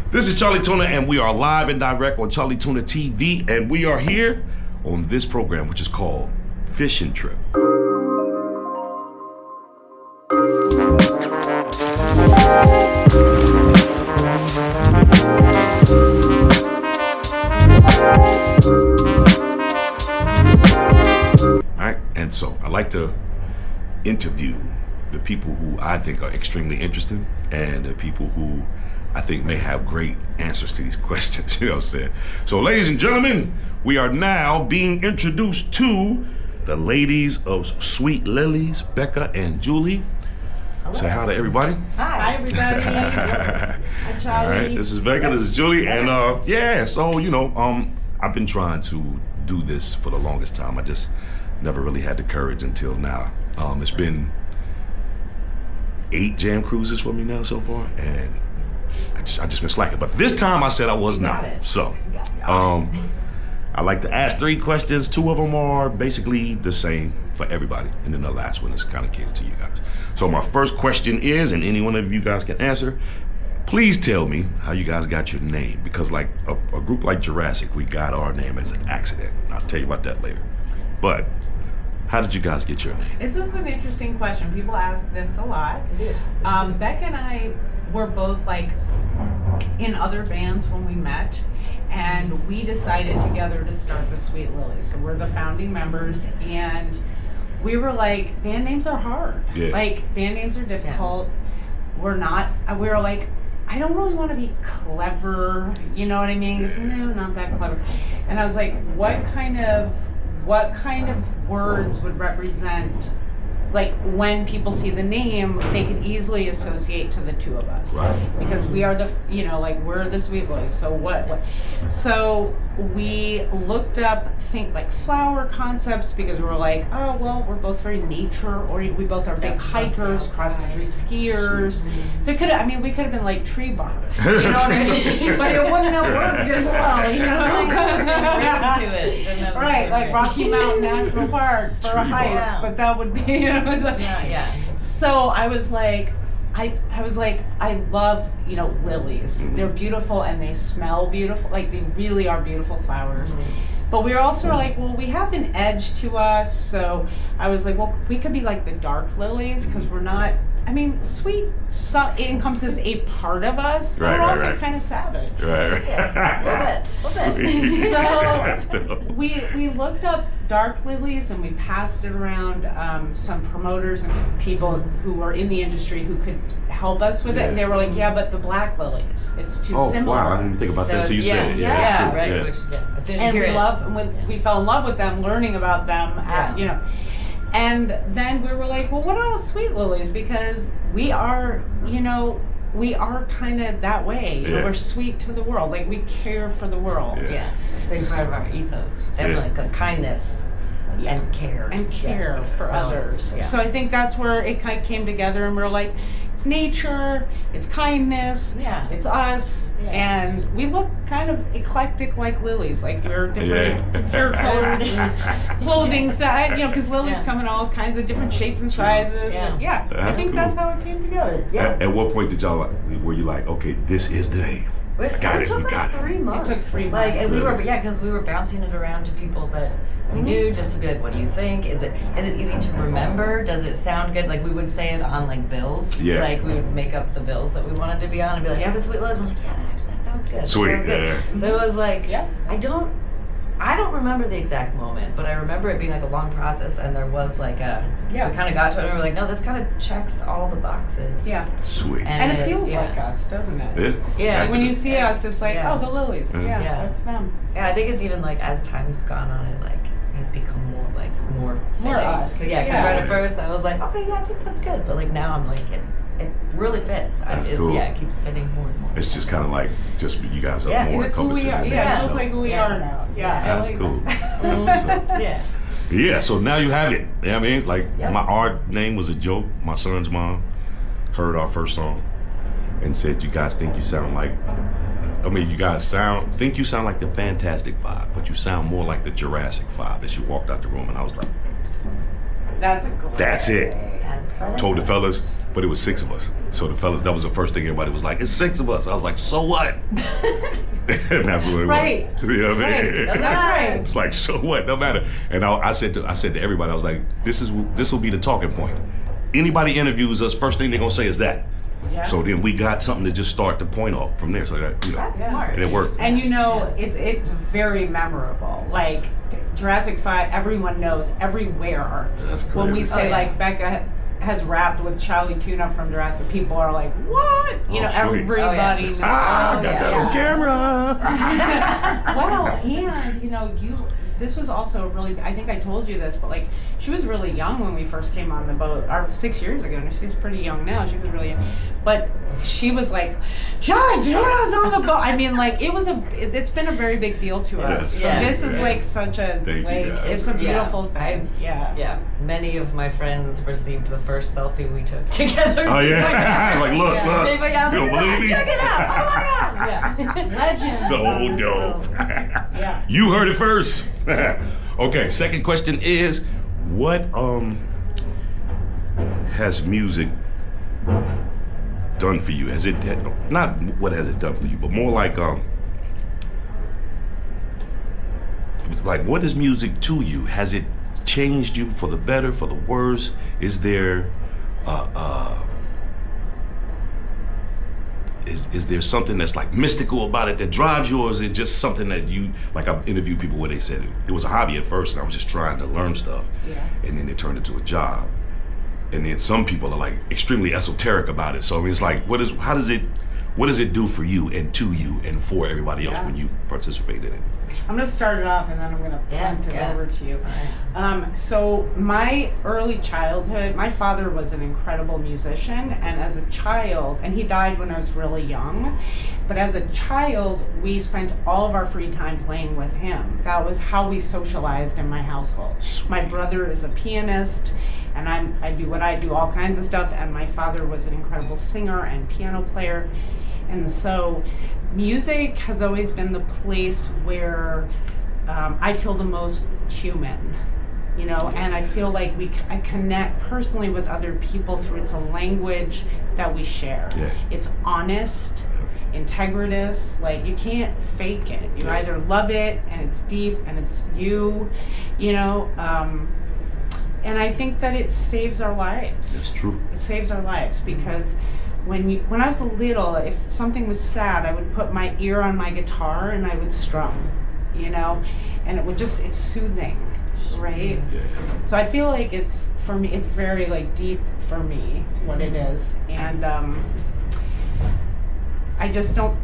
This is Charlie Tuna, and we are live and direct on Charlie Tuna TV, and we are here on this program, which is called Fishing Trip. Alright, and so I like to interview the people who I think are extremely interesting and the people who I think may have great answers to these questions, you know what I'm saying? So ladies and gentlemen, we are now being introduced to the ladies of Sweet Lillies, Becca and Julie. Hello. Say hi to everybody. Hi everybody. Hi Charlie. All right, this is Becca, this is Julie, and I've been trying to do this for the longest time. I just never really had the courage until now. It's been 8 jam cruises for me now so far, and I just been slacking. But this time I said I was not. So, I like to ask 3 questions. 2 of them are basically the same for everybody, and then the last one is kind of catered to you guys. So my first question is, and any one of you guys can answer, please tell me how you guys got your name, because like a group like Jurassic, we got our name as an accident. I'll tell you about that later. But how did you guys get your name? This is an interesting question. People ask this a lot. Becca and I were both like in other bands when we met, and we decided together to start the Sweet Lillies. So we're the founding members, and we were like, band names are hard. Yeah. Like, band names are difficult. Yeah. We were like, I don't really want to be clever, you know what I mean? Because no, not that clever. And I was like, what kind of words would represent, like, when people see the name, they can easily associate to the 2 of us. Right. Because we are we're the Sweet Lillies, so what? So we looked up, like flower concepts, because we were like, oh, well, we're both very nature-oriented. We both are big hikers, cross-country skiers. So we could have been like tree bark, you know what I mean? But it wouldn't have worked as well, you know? To it. Right, like Rocky Mountain National Park for a hike, but that would be, you know. So I was like, I love, lilies. Mm-hmm. They're beautiful and they smell beautiful. Like, they really are beautiful flowers. Mm-hmm. But we were also like, well, we have an edge to us. So I was like, well, we could be like the dark lilies, because we're not, sweet, it encompasses a part of us, but we're also kind of savage. Right. Yes, a little bit. So we looked up dark lilies, and we passed it around some promoters and people who were in the industry who could help us with it. And they were like, yeah, but the black lilies, it's too similar. Wow, I didn't even think about that until you said it. Yeah, right. Yeah. Which, as soon as and you hear we fell in love with them, learning about them, And then we were like, well, what about Sweet Lillies? Because we are, we are kind of that way. We're sweet to the world. Like, we care for the world. Yeah. Big part of our ethos. Definitely kindness and care. And care for others. Yeah. So I think that's where it kind of came together, and we're like, it's nature, it's kindness, it's us, and we look kind of eclectic like lilies. Like, we're different hair colors and clothing style, because lilies come in all kinds of different shapes and sizes. Yeah. I think that's how it came together. Yeah. At what point were you like, okay, this is the name? It took like 3 months. It took 3 months. Like, and because we were bouncing it around to people that we knew, just to be like, what do you think? Is it easy to remember? Does it sound good? Like, we would say it on like bills. Yeah. Like, we would make up the bills that we wanted to be on and be like, the Sweet Lillies. We're like, actually, that sounds good. Sweet. Sounds good. So it was like, I don't remember the exact moment, but I remember it being like a long process, and there was like we kind of got to it, and we were like, no, this kind of checks all the boxes. Yeah. Sweet. And it feels like us, doesn't it? Yeah. Like, when you see us, it's like, oh, the lilies. Yeah, that's them. Yeah, I think it's even like, as time's gone on, it like has become more us. Because right at first I was like, okay, I think that's good, but like now I'm like, it really fits. Cool. It keeps fitting more and more. It's just kind of like, you guys are more encompassing. Yeah, it's like who we are now. Yeah, that's cool. Yeah. So now you have it. You know what I mean? Like, our name was a joke. My son's mom heard our first song and said, you guys think you sound like, think you sound like the Fantastic Five, but you sound more like the Jurassic Five as you walked out the room. And I was like, that's it. Told the fellas, but it was 6 of us. So the fellas, that was the first thing everybody was like, it's 6 of us. I was like, so what? And that's what it Right. was. You know what I mean? That's right. It's like, so what? No matter. And I said to everybody, I was like, this will be the talking point. Anybody interviews us, first thing they're gonna say is that. Yeah. So then we got something to just start the point off from there. So that, That's smart. and it worked. And it's very memorable. Like Jurassic 5, everyone knows everywhere. That's crazy. When we say like Becca has rapped with Charlie Tuna from Jurassic, people are like, what? You know, sweet. everybody knows. I got that on camera. Well, and this was also really, I think I told you this, but like she was really young when we first came on the boat, or 6 years ago, and she's pretty young now. She was really young, but she was like, Charlie Tuna's on the boat. I mean, like it's been a very big deal to us. Yes. So Yeah. this is like such a it's a beautiful thing. Yeah. Many of my friends received the first selfie we took together. Oh yeah. Like look. Maybe I was You like, don't believe me? check it out. Oh my god. Yeah. Legend. So dope. Yeah. You heard it first. Okay, second question is, what has music done for you? Has it not what has it done for you, but more like what is music to you? Has it changed you for the better, for the worse? Is there is there something that's like mystical about it that drives you, or is it just something that you, like I've interviewed people where they said it was a hobby at first and I was just trying to learn stuff, and then it turned into a job, and then some people are like extremely esoteric about it. So I mean, it's like, what does it do for you and to you and for everybody else when you participate in it? I'm going to start it off and then I'm going to punt it over to you. So my early childhood, my father was an incredible musician, and as a child, and he died when I was really young, but as a child, we spent all of our free time playing with him. That was how we socialized in my household. Sweet. My brother is a pianist, and I do what I do, all kinds of stuff, and my father was an incredible singer and piano player. And so music has always been the place where I feel the most human, and I feel like I connect personally with other people through it's a language that we share. Yeah. It's honest, integritous, like you can't fake it. You either love it and it's deep and it's you, and I think that it saves our lives. It's true. It saves our lives because when I was little, if something was sad, I would put my ear on my guitar and I would strum, and it's soothing, right? Yeah. So I feel like it's very like deep for me, what it is, and I don't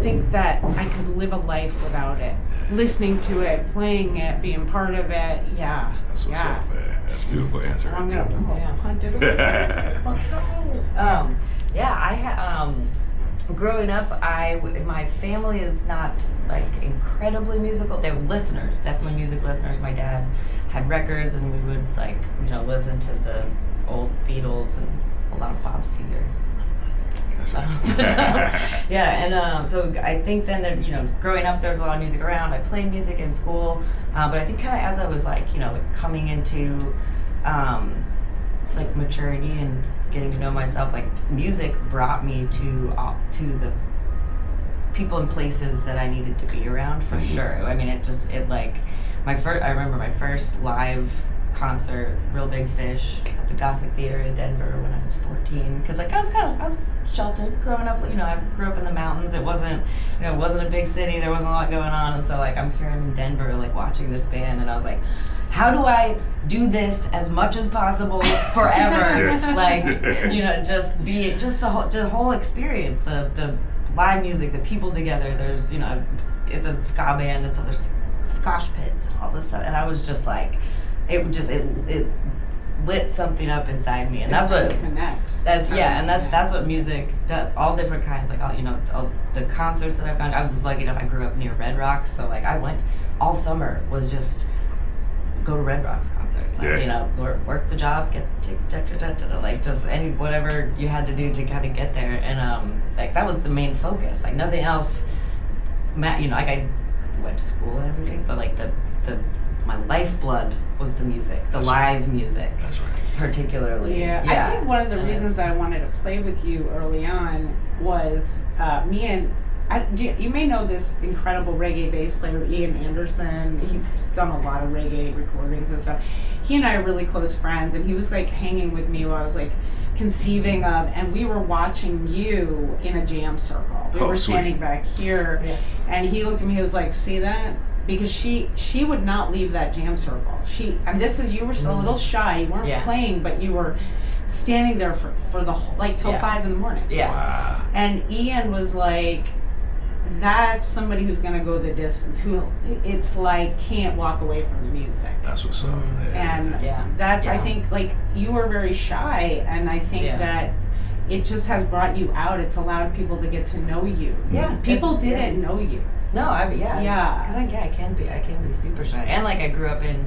think that I could live a life without it. Listening to it, playing it, being part of it, yeah. That's what's up, man. That's a beautiful answer. I'm gonna punt it over. Growing up, my family is not like incredibly musical. They were listeners, definitely music listeners. My dad had records, and we would listen to the old Beatles and a lot of Bob Seger. So I think then that growing up, there was a lot of music around. I played music in school, but I think kind of as I was coming into maturity and getting to know myself, music brought me to the people and places that I needed to be around for sure. I mean, I remember my first live concert, Real Big Fish, at the Gothic Theater in Denver when I was 14. Because I was sheltered growing up. I grew up in the mountains. It wasn't a big city. There wasn't a lot going on. And so I'm here in Denver, watching this band, and I was like, how do I do this as much as possible forever? Just the whole experience, the live music, the people together. There's it's a ska band, and so there's Skosh pits and all this stuff, and I was just like. It lit something up inside me, and that's what connect. That's what music does. All different kinds, all the concerts that I've gone. I was lucky enough. I grew up near Red Rocks, so I went all summer was just go to Red Rocks concerts. Work the job, get the ticket, just any whatever you had to do to kind of get there, and that was the main focus. Nothing else. I went to school and everything, but the my lifeblood was the music, That's live music. That's right. Particularly. Yeah. I think one of the reasons that I wanted to play with you early on was me and you may know this incredible reggae bass player, Ian Anderson. He's done a lot of reggae recordings and stuff. He and I are really close friends, and he was like hanging with me while I was like conceiving of, and we were watching you in a jam circle. We were standing back here, and he looked at me, he was like, see that? Because she would not leave that jam circle. And you were a little shy, you weren't playing, but you were standing there for the whole, like till 5 in the morning. Yeah. Wow. And Ian was like, that's somebody who's gonna go the distance, who it's like can't walk away from the music. That's what's up. That's I think like you were very shy, and I think that it just has brought you out. It's allowed people to get to know you. Yeah. People didn't know you. No, because I can be super shy, and like I grew up in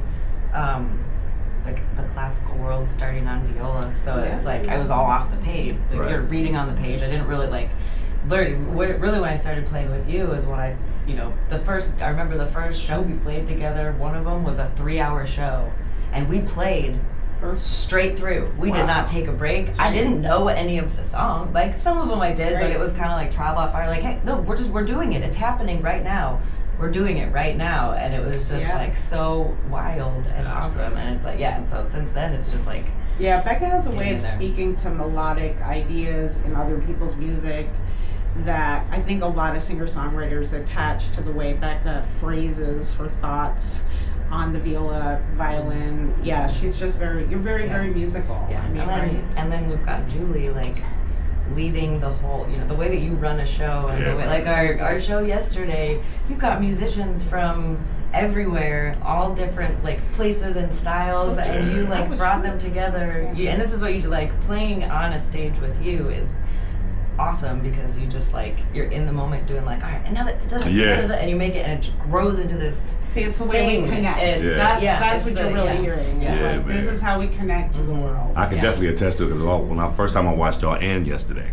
like the classical world, starting on viola, so it's like I was all off the page. Like, you're reading on the page. I didn't really like learn. Really, when I started playing with you is when I remember the first show we played together. One of them was a 3-hour show, and we played straight through. We did not take a break. I didn't know any of the song. Like some of them I did, but it was kind of like trial by fire. Like, hey, no, we're doing it. It's happening right now. We're doing it right now, and it was just like so wild and awesome. And it's like and so since then it's just like Becca has a way of speaking to melodic ideas in other people's music that I think a lot of singer-songwriters attach to the way Becca phrases her thoughts on the viola, violin. Yeah, she's just very musical. Yeah, I mean, and then we've got Julie like leading the whole, the way that you run a show, and the way, like our show yesterday, you've got musicians from everywhere, all different like places and styles, and you like brought them together. And this is what you do, like playing on a stage with you is awesome, because you just like you're in the moment doing like, all right, and now that and you make it, and it grows into this. See, it's the way we connect. That's what you're really hearing. Like, this is how we connect to the world. I can definitely attest to it, because first time I watched y'all and yesterday,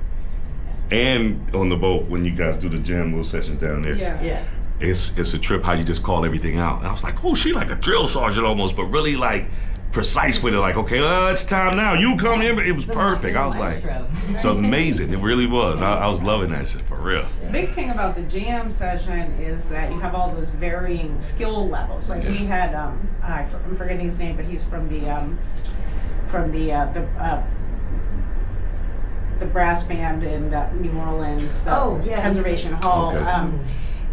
and on the boat when you guys do the jam little sessions down there. It's a trip how you just call everything out. And I was like, oh, she like a drill sergeant almost, but really like precise with it, like, okay, it's time now, you come in. It was perfect. I was like, it's amazing. It really was. I was loving that shit, for real. The big thing about the jam session is that you have all those varying skill levels. Like we had, I'm forgetting his name, but he's from the brass band in New Orleans, Preservation Hall. Okay.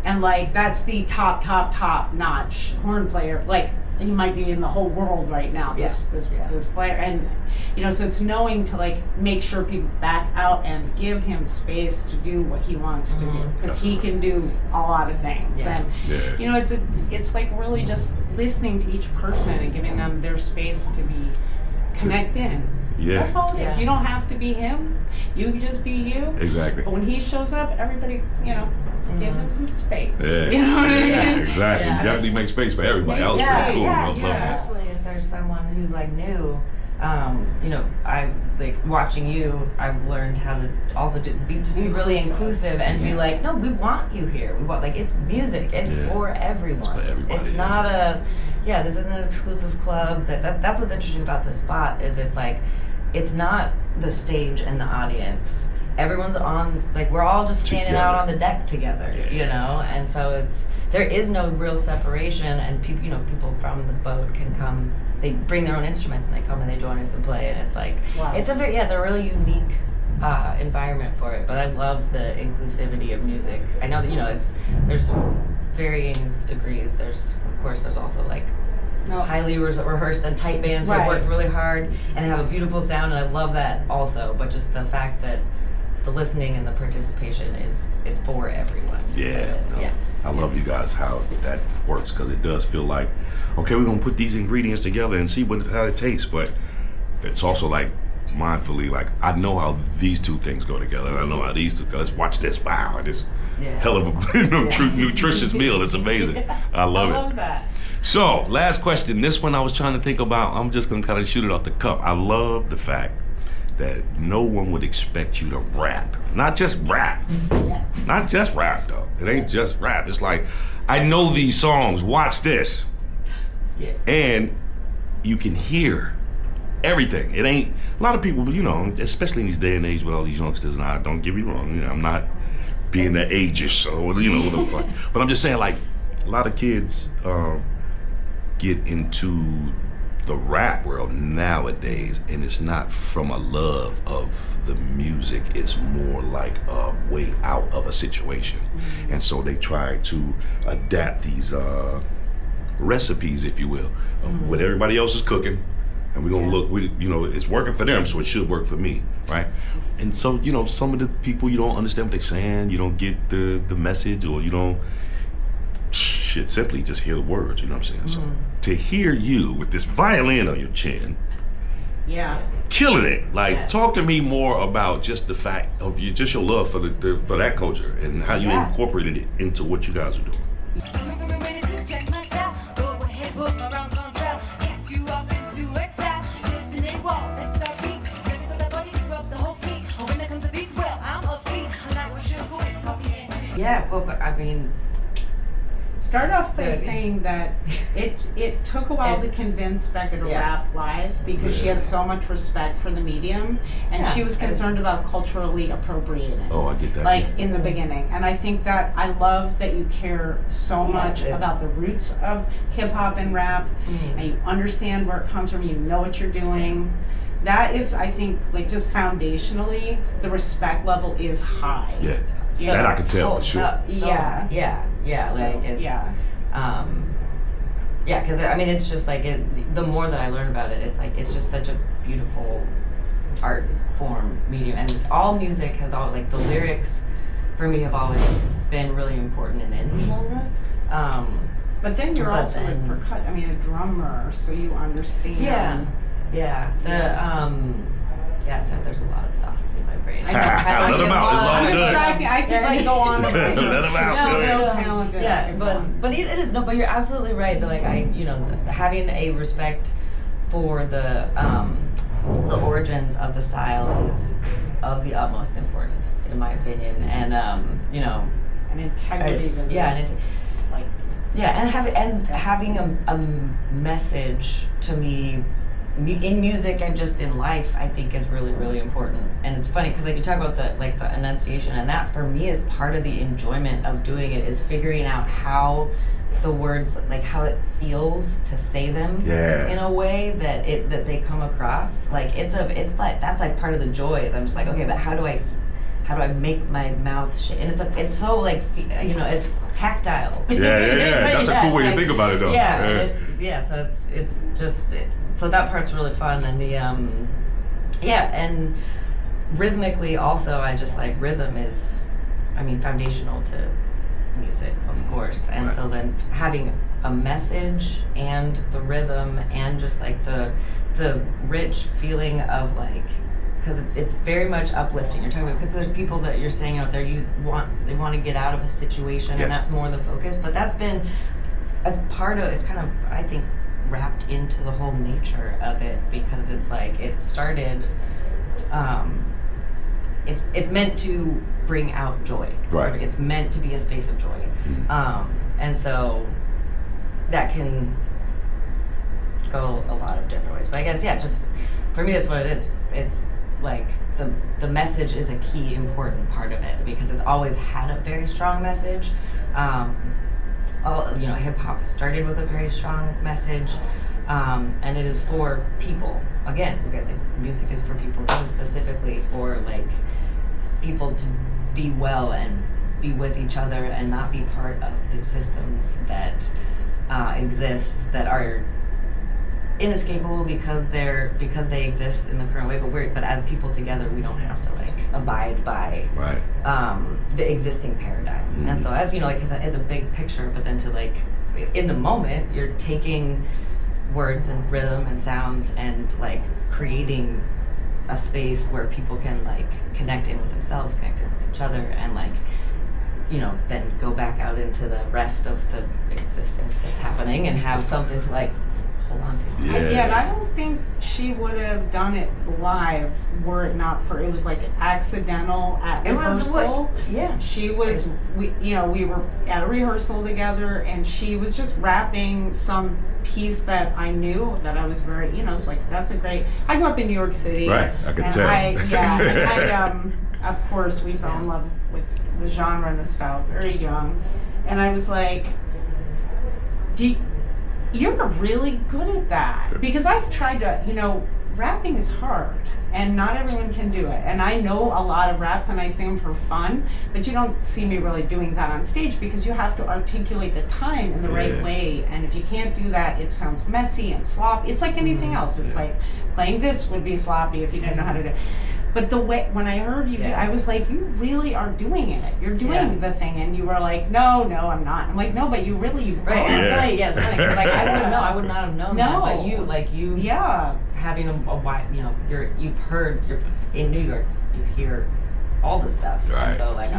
And like that's the top notch horn player. Like he might be in the whole world right now. This player, and so it's knowing to like make sure people back out and give him space to do what he wants to do, because he can do a lot of things. And it's like really just listening to each person and giving them their space to be connected. Yeah. That's all it is. You don't have to be him. You can just be you. Exactly. But when he shows up, everybody, give him some space. Yeah. You know what I mean? Exactly. Yeah. Definitely make space for everybody. That was pretty cool. I was loving it. Especially if there's someone who's like new. I like watching you. I've learned how to also be really inclusive and be like, no, we want you here. We want it's music. It's for everyone. It's for everybody. It's not this isn't an exclusive club. That's what's interesting about this spot is it's like, it's not the stage and the audience. Everyone's on, like we're all just standing out on the deck together, and so there is no real separation, and people from the boat can come. They bring their own instruments and they come and they join us and play, and it's like it's a really unique environment for it. But I love the inclusivity of music. I know that there's varying degrees. There's also like highly rehearsed and tight bands who have worked really hard and have a beautiful sound, and I love that also. But just the fact that the listening and the participation it's for everyone. I love you guys how that works, because it does feel like, okay, we're gonna put these ingredients together and see how it tastes, but it's also like mindfully like, I know how these two things go together, and I know how these two, let's watch this, wow, this hell of a nutritious meal. It's amazing. I love it. I love that. So last question, this one I was trying to think about, I'm just gonna kind of shoot it off the cuff. I love the fact that no one would expect you to rap. Not just rap. Not just rap though. It ain't just rap. It's like, I know these songs, watch this. Yeah. And you can hear everything. It ain't a lot of people, you know, especially in this day and age with all these youngsters. And I don't get me wrong, you know, I'm not being that ageist or you know what the fuck. But I'm just saying, like, a lot of kids get into the rap world nowadays, and it's not from a love of the music. It's more like a way out of a situation, and so they try to adapt these recipes, if you will, of what everybody else is cooking, and we're gonna look. You know, it's working for them, so it should work for me, right? And so, you know, some of the people, you don't understand what they're saying. You don't get the message, or you don't. Shit, simply just hear the words, you know what I'm saying? So to hear you with this violin on your chin, killing it. Like, talk to me more about just the fact of just your love for for that culture and how you incorporated it into what you guys are doing. Yeah, well, I mean. Start off by saying that it took a while to convince Becca to rap live because she has so much respect for the medium, and she was concerned about culturally appropriating. Oh, I get that. Like in the beginning, and I think that I love that you care so much about the roots of hip hop and rap, and you understand where it comes from. You know what you're doing. That is, I think, like just foundationally, the respect level is high. Yeah. So, that I can tell for sure. Like it's because I mean it's just like the more that I learn about it, it's like it's just such a beautiful art form medium, and all music has all like the lyrics for me have always been really important in any genre. But then you're also a drummer, so you understand. So there's a lot of thoughts in my brain. Let them out. It's all good. I can go on. Let them out. So talented. Yeah, but it is but you're absolutely right. Like having a respect for the origins of the style is of the utmost importance, in my opinion, and an integrity. And having a message to me. In music and just in life, I think is really, really important. And it's funny because like you talk about the enunciation, and that for me is part of the enjoyment of doing it, is figuring out how the words, like how it feels to say them in a way that they come across. Like it's like that's like part of the joy. Is I'm just like, okay, but how do I make my mouth shake? And it's so like it's tactile. That's a cool way to think about it, though. So that part's really fun, and and rhythmically also, I just like rhythm is, foundational to music, of course, and so then having a message and the rhythm and just like the rich feeling of like. Because it's very much uplifting. You're talking about because there's people that you're saying out there they want to get out of a situation, and that's more the focus. But it's kind of I think wrapped into the whole nature of it, because it's like it started. It's meant to bring out joy. Right. It's meant to be a space of joy, and so that can go a lot of different ways. But I guess just for me that's what it is. It's like the message is a key important part of it, because it's always had a very strong message. Hip hop started with a very strong message, and it is for people. Again, music is for people. This is specifically for like people to be well and be with each other and not be part of the systems that exist that are inescapable because they exist in the current way, but as people together we don't have to like abide by the existing paradigm. And so as as a big picture, but then to like in the moment you're taking words and rhythm and sounds and like creating a space where people can like connect in with themselves, connect in with each other, and like then go back out into the rest of the existence that's happening and have something to like hold on to. Yeah. And I don't think she would have done it live were it not for, it was like accidental at rehearsal. Yeah. She was, we were at a rehearsal together, and she was just rapping some piece that I knew that I was very, it's like, that's a great, I grew up in New York City. Right, I could tell. Of course, we fell in love with the genre and the style very young. And I was like, you're really good at that. Because I've tried to, rapping is hard and not everyone can do it. And I know a lot of raps and I sing them for fun, but you don't see me really doing that on stage because you have to articulate the time in the right way. And if you can't do that, it sounds messy and sloppy. It's like anything else. It's like playing this would be sloppy if you didn't know how to do it. But the way, when I heard you, I was like, you really are doing it. You're doing the thing. And you were like, no, I'm not. I'm like, no, but you really, you right. And it's funny, it's funny. Cause like, I would not have known that. But you, having a wide, you've heard, you're in New York, you hear all the stuff. Right. And so like,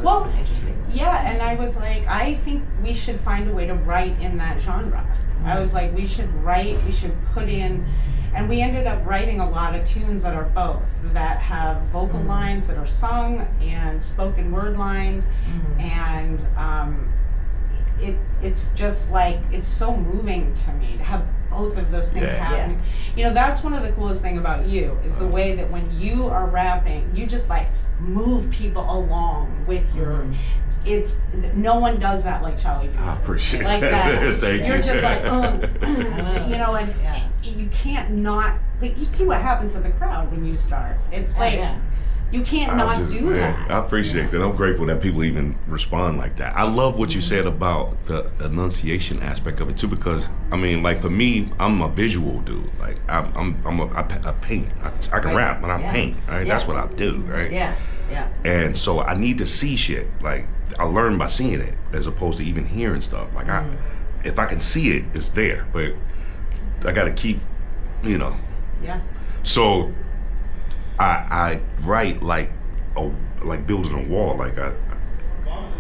well, interesting. Yeah, and I was like, I think we should find a way to write in that genre. I was like, we should put in, and we ended up writing a lot of tunes that are both, that have vocal lines that are sung and spoken word lines, and it's just like, it's so moving to me to have both of those things happening. That's one of the coolest thing about you, is the way that when you are rapping, you just like move people along with your, no one does that like Charlie. I appreciate like that. Thank You're you. just like, and you can't not, like, you see what happens to the crowd when you start. It's like, you can't not do that. I appreciate that. I'm grateful that people even respond like that. I love what you said about the enunciation aspect of it too, because I mean, like for me, I'm a visual dude. Like I paint. I can rap, but I paint. Right? That's what I do. Right? Yeah. And so I need to see shit. Like I learn by seeing it, as opposed to even hearing stuff. Like if I can see it, it's there. But I got to keep, Yeah. So I write like building a wall. Like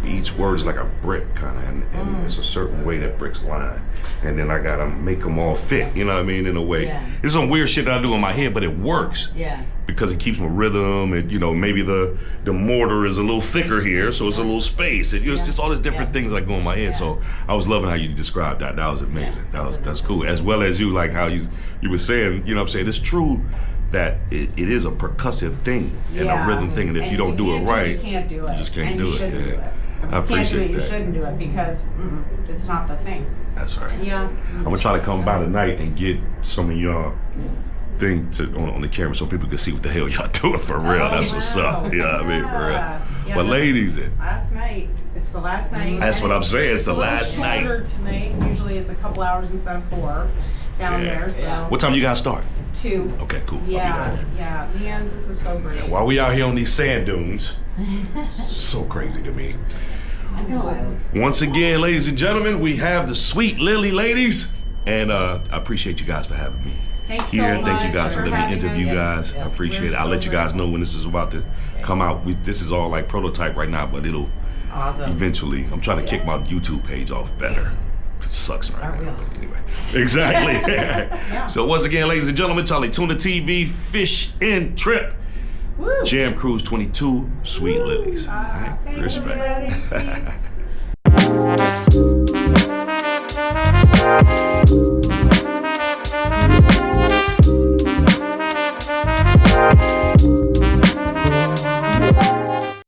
each word is like a brick kind of, and it's a certain way that bricks line, and then I gotta make them all fit. You know what I mean? In a way, it's some weird shit that I do in my head, but it works. Yeah. Because it keeps my rhythm, and maybe the mortar is a little thicker here, so it's a little space. And it's just all these different things that go in my head. So I was loving how you described that. That was amazing. That's cool. As well as you, like how you were saying. What I'm saying? It's true that it is a percussive thing and a rhythm thing, and if you don't do it right, you can't do it. You just can't and do you it. shouldn't do it. I appreciate You that. shouldn't do it because it's not the thing. That's right. Yeah. I'm gonna try to come by tonight and get some of y'all thing on the camera so people can see what the hell y'all doing for real. That's what's up. You know what I mean? For real. Yeah, But ladies, last night. It's the last night. That's what I'm saying. It's the a little last night. shorter tonight. Usually it's a couple hours instead of 4 down there. So What time you guys start? 2. Okay, cool. I'll be Yeah, down there. yeah. Man, this is so great. And while we out here on these sand dunes, so crazy to me. I know. Once again, ladies and gentlemen, we have the Sweet Lily ladies, and I appreciate you guys for having me Thanks here. so Thank you much guys for for letting me having interview us. guys. I appreciate it. We're I'll so let you guys know when this is about to come out. This is all like prototype right now, but it'll eventually. I'm trying to kick my YouTube page off better. It sucks right now, but anyway. Exactly. So once again, ladies and gentlemen, Charlie Tuna TV, Fish and Trip. Woo. Jam Cruise 22, Sweet Lillies. All right, Thank you, respect. everybody.